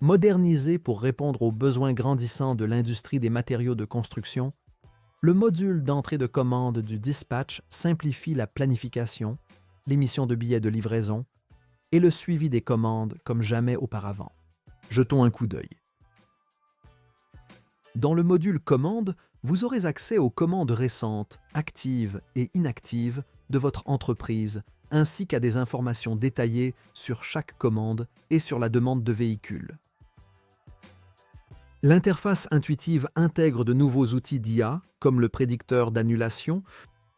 Modernisé pour répondre aux besoins grandissants de l'industrie des matériaux de construction, le module d'entrée de commande du dispatch simplifie la planification, l'émission de billets de livraison et le suivi des commandes comme jamais auparavant. Jetons un coup d'œil. Dans le module commande, vous aurez accès aux commandes récentes, actives et inactives de votre entreprise, ainsi qu'à des informations détaillées sur chaque commande et sur la demande de véhicules. L'interface intuitive intègre de nouveaux outils d'IA, comme le prédicteur d'annulation,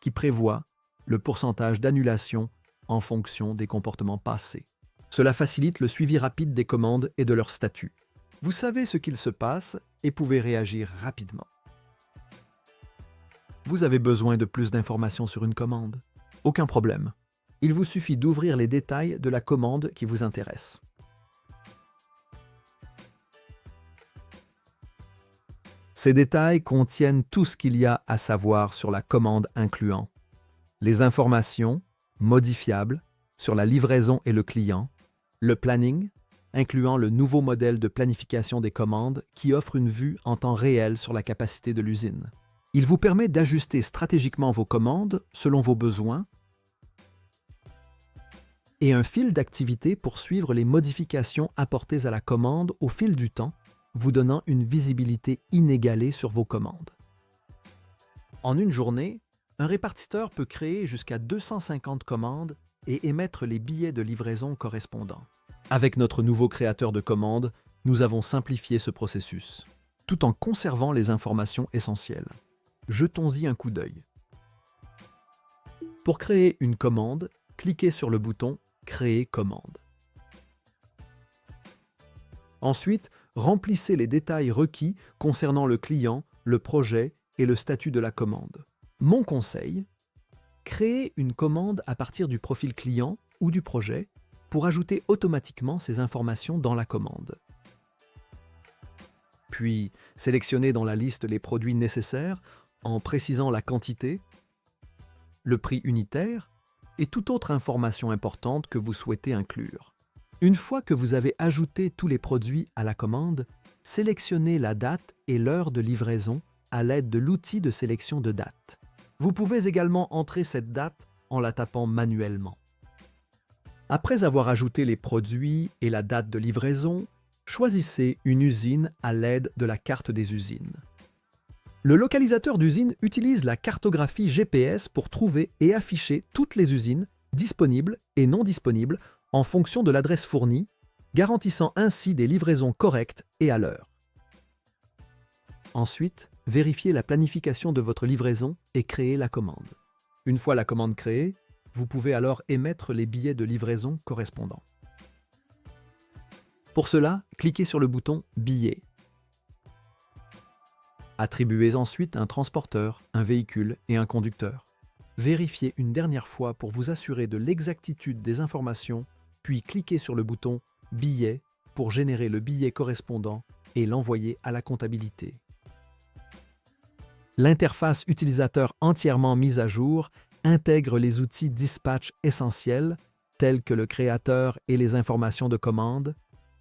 qui prévoit le pourcentage d'annulation en fonction des comportements passés. Cela facilite le suivi rapide des commandes et de leur statut. Vous savez ce qu'il se passe et pouvez réagir rapidement. Vous avez besoin de plus d'informations sur une commande? Aucun problème. Il vous suffit d'ouvrir les détails de la commande qui vous intéresse. Ces détails contiennent tout ce qu'il y a à savoir sur la commande, incluant les informations modifiables sur la livraison et le client, le planning, incluant le nouveau modèle de planification des commandes qui offre une vue en temps réel sur la capacité de l'usine. Il vous permet d'ajuster stratégiquement vos commandes selon vos besoins et un fil d'activité pour suivre les modifications apportées à la commande au fil du temps, vous donnant une visibilité inégalée sur vos commandes. En une journée, un répartiteur peut créer jusqu'à 250 commandes et émettre les billets de livraison correspondants. Avec notre nouveau créateur de commandes, nous avons simplifié ce processus, tout en conservant les informations essentielles. Jetons-y un coup d'œil. Pour créer une commande, cliquez sur le bouton « Créer commande ». Ensuite, remplissez les détails requis concernant le client, le projet et le statut de la commande. Mon conseil, créez une commande à partir du profil client ou du projet pour ajouter automatiquement ces informations dans la commande. Puis, sélectionnez dans la liste les produits nécessaires en précisant la quantité, le prix unitaire et toute autre information importante que vous souhaitez inclure. Une fois que vous avez ajouté tous les produits à la commande, sélectionnez la date et l'heure de livraison à l'aide de l'outil de sélection de date. Vous pouvez également entrer cette date en la tapant manuellement. Après avoir ajouté les produits et la date de livraison, choisissez une usine à l'aide de la carte des usines. Le localisateur d'usine utilise la cartographie GPS pour trouver et afficher toutes les usines disponibles et non disponibles en fonction de l'adresse fournie, garantissant ainsi des livraisons correctes et à l'heure. Ensuite, vérifiez la planification de votre livraison et créez la commande. Une fois la commande créée, vous pouvez alors émettre les billets de livraison correspondants. Pour cela, cliquez sur le bouton « Billets ». Attribuez ensuite un transporteur, un véhicule et un conducteur. Vérifiez une dernière fois pour vous assurer de l'exactitude des informations, puis cliquez sur le bouton « Billet » pour générer le billet correspondant et l'envoyer à la comptabilité. L'interface utilisateur entièrement mise à jour intègre les outils dispatch essentiels, tels que le créateur et les informations de commande,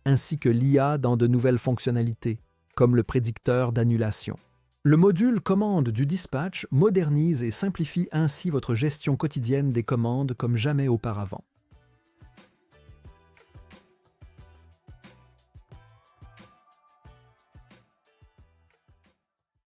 ainsi que l'IA dans de nouvelles fonctionnalités, comme le prédicteur d'annulation. Le module commande du dispatch modernise et simplifie ainsi votre gestion quotidienne des commandes comme jamais auparavant.